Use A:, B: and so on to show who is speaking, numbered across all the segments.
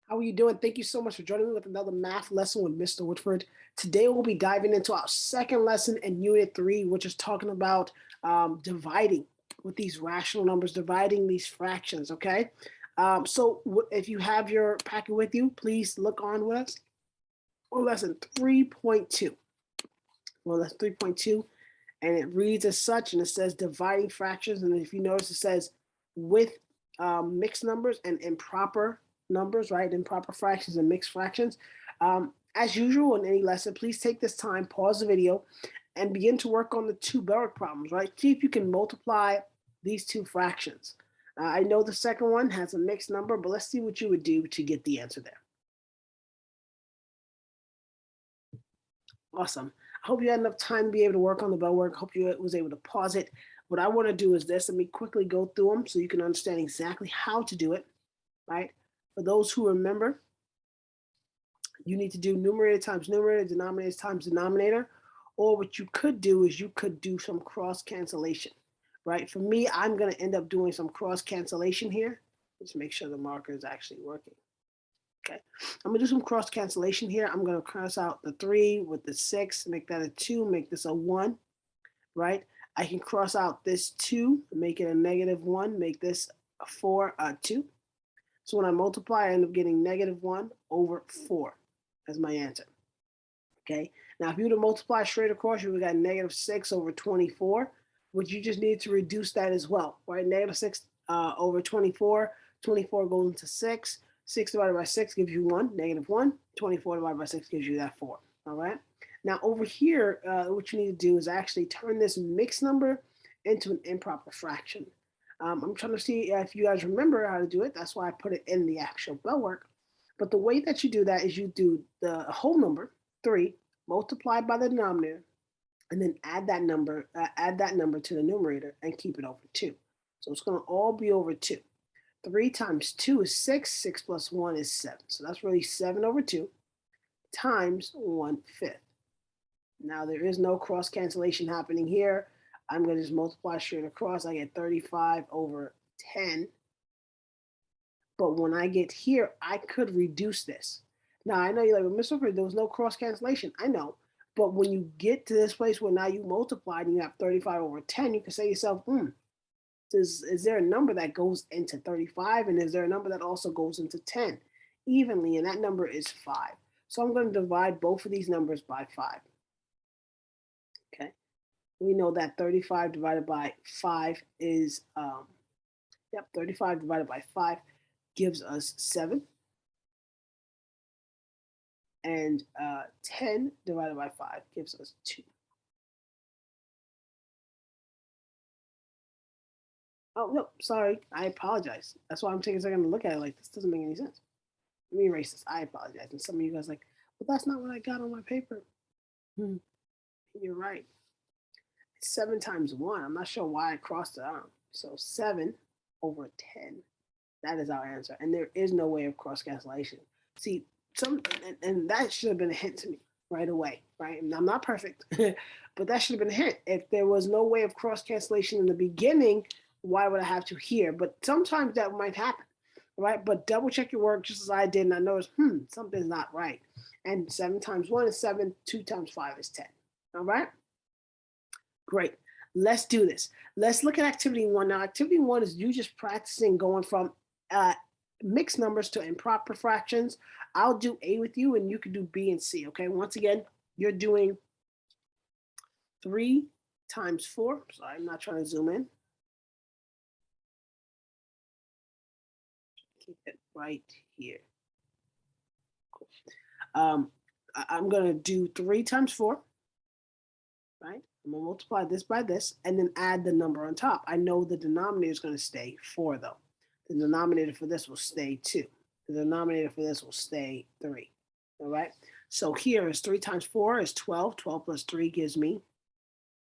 A: How are you doing? Thank you so much for joining me with another math lesson with Mr. Woodford. Today we'll be diving into our second lesson in Unit 3, which is talking about dividing with these rational numbers, dividing these fractions, okay? So if you have your packet with you, please look on with us. Or lesson 3.2. Well, that's 3.2, and it reads as such, and it says dividing fractions. And if you notice, it says with mixed numbers and improper numbers, right? Improper fractions and mixed fractions. As usual in any lesson, please take this time, pause the video, and begin to work on the two Bellrick problems, right? See if you can multiply these two fractions. I know the second one has a mixed number, but let's see what you would do to get the answer there. Awesome. I hope you had enough time to be able to work on the Bellrick. Hope you was able to pause it. What I want to do is this. Let me quickly go through them so you can understand exactly how to do it, right? For those who remember, you need to do numerator times numerator, denominator times denominator, or what you could do is you could do some cross cancellation, right? For me, I'm going to end up doing some cross cancellation here. Let's make sure the marker is actually working. Okay, I'm gonna do some cross cancellation here. I'm gonna cross out the 3 with the 6, make that a 2, make this a 1, right? I can cross out this 2, make it a -1, make this a 4, 2. So when I multiply, I end up getting -1 over 4 as my answer. Okay, now if you were to multiply straight across, you would have got -6 over 24, which you just need to reduce that as well, right? -6 over 24, 24 goes into 6. 6 divided by 6 gives you 1, -1. 24 divided by 6 gives you that 4, all right? Now over here, what you need to do is actually turn this mixed number into an improper fraction. I'm trying to see if you guys remember how to do it. That's why I put it in the actual Bellrick. But the way that you do that is you do the whole number, 3, multiplied by the denominator, and then add that number to the numerator and keep it over 2. So it's going to all be over 2. 3 times 2 is 6. 6 plus 1 is 7. So that's really 7 over 2 times 1/5. Now there is no cross cancellation happening here. I'm going to just multiply straight across. I get 35 over 10. But when I get here, I could reduce this. Now I know you're like, well, Mr. Fred, there was no cross cancellation. I know. But when you get to this place where now you multiply and you have 35 over 10, you can say to yourself, is there a number that goes into 35, and is there a number that also goes into 10 evenly, and that number is 5. So I'm going to divide both of these numbers by 5. Okay, we know that 35 divided by 5 is 35 divided by 5 gives us 7, and 10 divided by 5 gives us 2. Oh, no, sorry. I apologize. That's why I'm taking a second to look at it like this doesn't make any sense. Let me erase this. I apologize. And some of you guys are like, well, that's not what I got on my paper. You're right. It's 7 times 1. I'm not sure why I crossed it out. So 7 over 10. That is our answer. And there is no way of cross cancellation. See, and that should have been a hint to me right away, right? And I'm not perfect, but that should have been a hint. If there was no way of cross cancellation in the beginning, why would I have to here? But sometimes that might happen, right? But double check your work just as I did, and I noticed, something's not right. And 7 times 1 is 7, 2 times 5 is 10, all right? Great, let's do this. Let's look at activity 1. Now, activity 1 is you just practicing going from mixed numbers to improper fractions. I'll do A with you, and you can do B and C, okay? Once again, you're doing 3 times 4. Sorry, I'm not trying to zoom in. Keep it right here. Cool. I'm going to do 3 times 4, right? I'm going to multiply this by this and then add the number on top. I know the denominator is going to stay 4, though. The denominator for this will stay 2. The denominator for this will stay 3, all right? So here is 3 times 4 is 12. 12 plus 3 gives me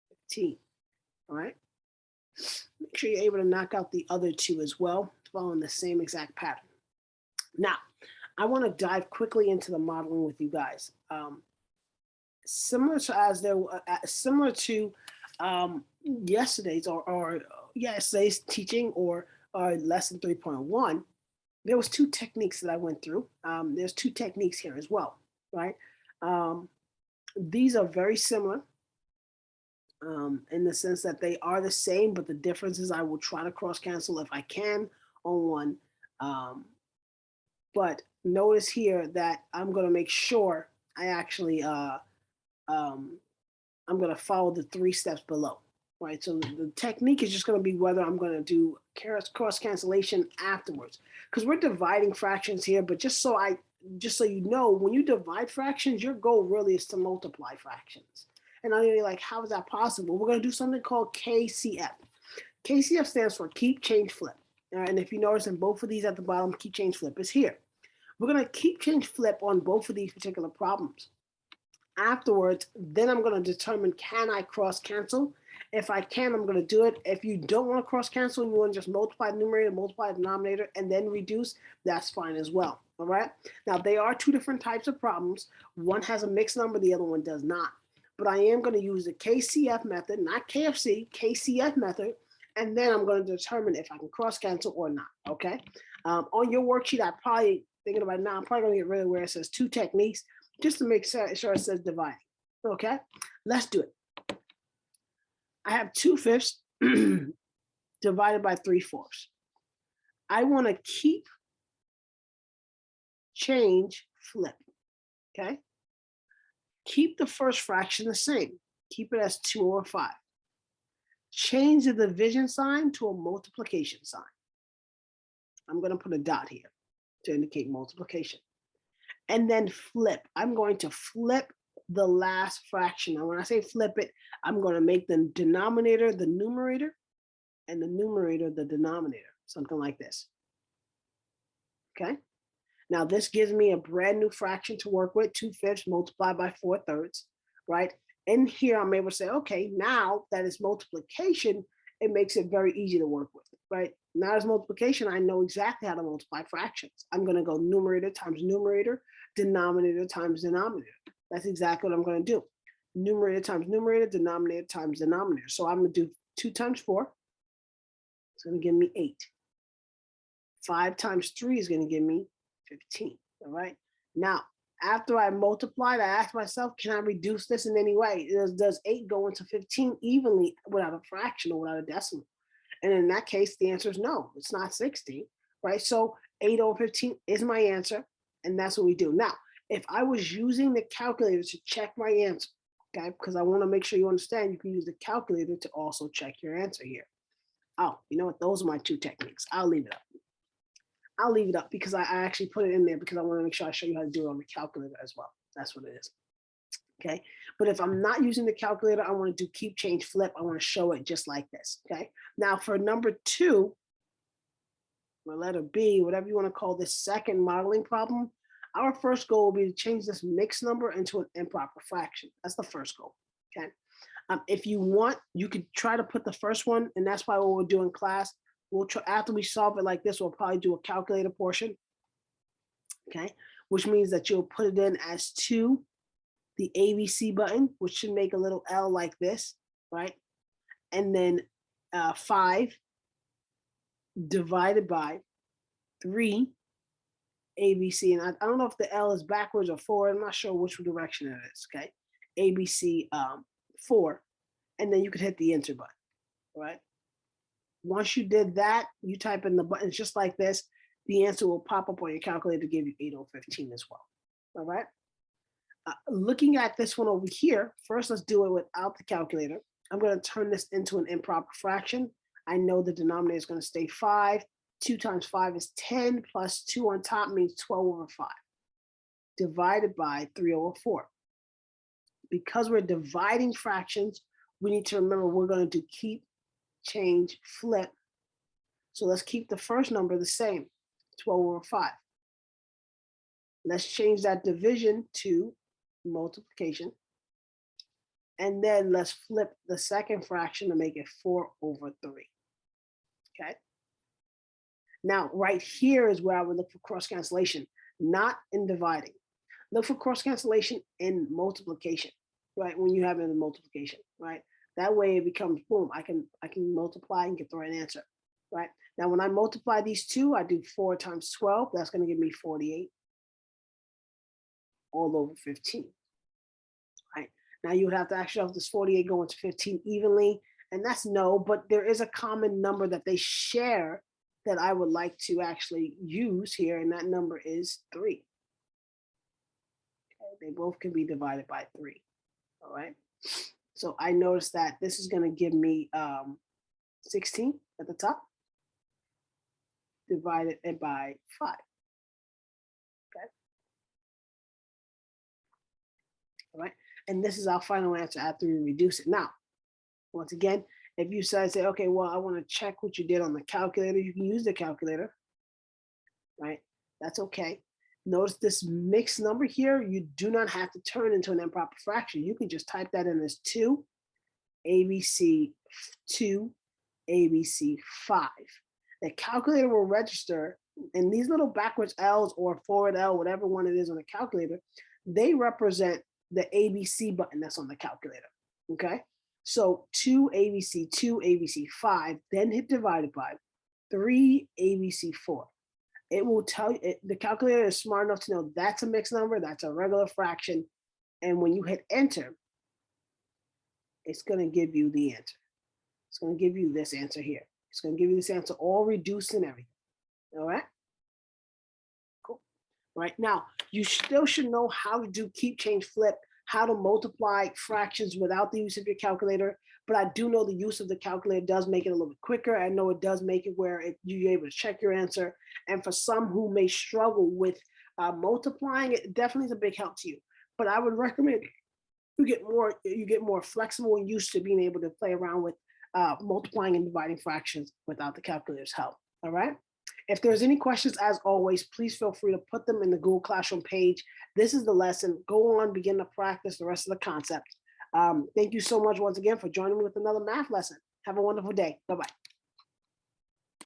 A: 15, all right? Make sure you're able to knock out the other 2 as well, following the same exact pattern. Now, I want to dive quickly into the modeling with you guys. Similar to yesterday's yesterday's teaching or lesson 3.1, there was two techniques that I went through. There's two techniques here as well, right? Um, these are very similar in the sense that they are the same, but the difference is I will try to cross cancel if I can on one. Um, but notice here that I'm going to make sure I actually um, I'm going to follow the 3 steps below, right? So the technique is just going to be whether I'm going to do cross cancellation afterwards, because we're dividing fractions here. But just so you know, when you divide fractions, your goal really is to multiply fractions. And I'm gonna be like, how is that possible? We're going to do something called KCF. KCF stands for keep, change, flip. All right, and if you notice in both of these at the bottom, keep, change, flip is here. We're going to keep, change, flip on both of these particular problems. Afterwards, then I'm going to determine, can I cross cancel? If I can, I'm going to do it. If you don't want to cross cancel and you want to just multiply the numerator, multiply the denominator, and then reduce, that's fine as well. All right. Now, they are two different types of problems. One has a mixed number, the other one does not. But I am going to use the KCF method, not KFC, KCF method, and then I'm going to determine if I can cross cancel or not. Okay. On your worksheet, I probably, thinking about it now, I'm probably going to get rid of where it says two techniques, just to make sure it says dividing. Okay, let's do it. I have 2/5 divided by 3/4. I want to keep, change, flip. Okay, keep the first fraction the same. Keep it as 2/5. Change the division sign to a multiplication sign. I'm going to put a dot here to indicate multiplication. And then flip. I'm going to flip the last fraction. And when I say flip it, I'm going to make the denominator the numerator and the numerator the denominator, something like this. Okay. Now this gives me a brand new fraction to work with, 2/5 multiplied by 4/3, right? And here I'm able to say, okay, now that it's multiplication, it makes it very easy to work with, right? Now as multiplication, I know exactly how to multiply fractions. I'm going to go numerator times numerator, denominator times denominator. That's exactly what I'm going to do. Numerator times numerator, denominator times denominator. So I'm going to do 2 times 4. It's going to give me 8. 5 times 3 is going to give me 15. All right. Now, after I multiplied, I asked myself, can I reduce this in any way? Does 8 go into 15 evenly without a fraction or without a decimal? And in that case, the answer is no, it's not 60, right? So 8 over 15 is my answer. And that's what we do. Now, if I was using the calculator to check my answer, okay, because I want to make sure you understand, you can use the calculator to also check your answer here. Oh, you know what? Those are my two techniques. I'll leave it up. I'll leave it up because I actually put it in there because I want to make sure I show you how to do it on the calculator as well. That's what it is. Okay. But if I'm not using the calculator, I want to do keep, change, flip. I want to show it just like this. Okay. Now for number 2, or letter B, whatever you want to call this second modeling problem, our first goal will be to change this mixed number into an improper fraction. That's the first goal. Okay. If you want, you could try to put the first one, and that's why what we'll do in class. We'll try, after we solve it like this, we'll probably do a calculator portion. Okay, which means that you'll put it in as 2, the ABC button, which should make a little L like this, right? And then 5 divided by 3 ABC. And I don't know if the L is backwards or forward. I'm not sure which direction it is. Okay, ABC 4, and then you could hit the enter button, right? Once you did that, you type in the buttons just like this, the answer will pop up on your calculator to give you 8 over 15 as well. All right. Looking at this one over here, first let's do it without the calculator. I'm going to turn this into an improper fraction. I know the denominator is going to stay 5. 2 times 5 is 10, plus 2 on top means 12 over 5, divided by 3 over 4. Because we're dividing fractions, we need to remember we're going to do keep, change, flip. So let's keep the first number the same, 12 over 5. Let's change that division to multiplication. And then let's flip the second fraction to make it 4 over 3. Okay. Now, right here is where I would look for cross cancellation, not in dividing. Look for cross cancellation in multiplication, right? When you have it in multiplication, right? That way it becomes boom. I can multiply and get the right answer, right? Now, when I multiply these two, I do 4 times 12. That's going to give me 48 all over 15. Right? Now, you would have to ask yourself, does 48 go into 15 evenly? And that's no, but there is a common number that they share that I would like to actually use here, and that number is 3. Okay? They both can be divided by 3. All right. So I noticed that this is going to give me 16 at the top, divided it by 5. Okay. All right. And this is our final answer after we reduce it. Now, once again, if you say, okay, well, I want to check what you did on the calculator, you can use the calculator, right? That's okay. Notice this mixed number here, you do not have to turn into an improper fraction. You can just type that in as 2, ABC 2, ABC 5. The calculator will register, and these little backwards L's or forward L, whatever one it is on the calculator, they represent the ABC button that's on the calculator, okay? So 2 ABC, 2 ABC 5, then hit divided by 3 ABC 4. It will tell you, the calculator is smart enough to know that's a mixed number, that's a regular fraction, and when you hit enter, it's going to give you the answer. It's going to give you this answer here. It's going to give you this answer all reduced and everything. All right. Cool. Right now, you still should know how to do keep, change, flip, how to multiply fractions without the use of your calculator. But I do know the use of the calculator does make it a little bit quicker. I know it does make it where you're able to check your answer. And for some who may struggle with multiplying, it definitely is a big help to you. But I would recommend you get more flexible and used to being able to play around with multiplying and dividing fractions without the calculator's help. All right. If there's any questions, as always, please feel free to put them in the Google Classroom page. This is the lesson. Go on, begin to practice the rest of the concepts. Thank you so much once again for joining me with another math lesson. Have a wonderful day. Bye-bye.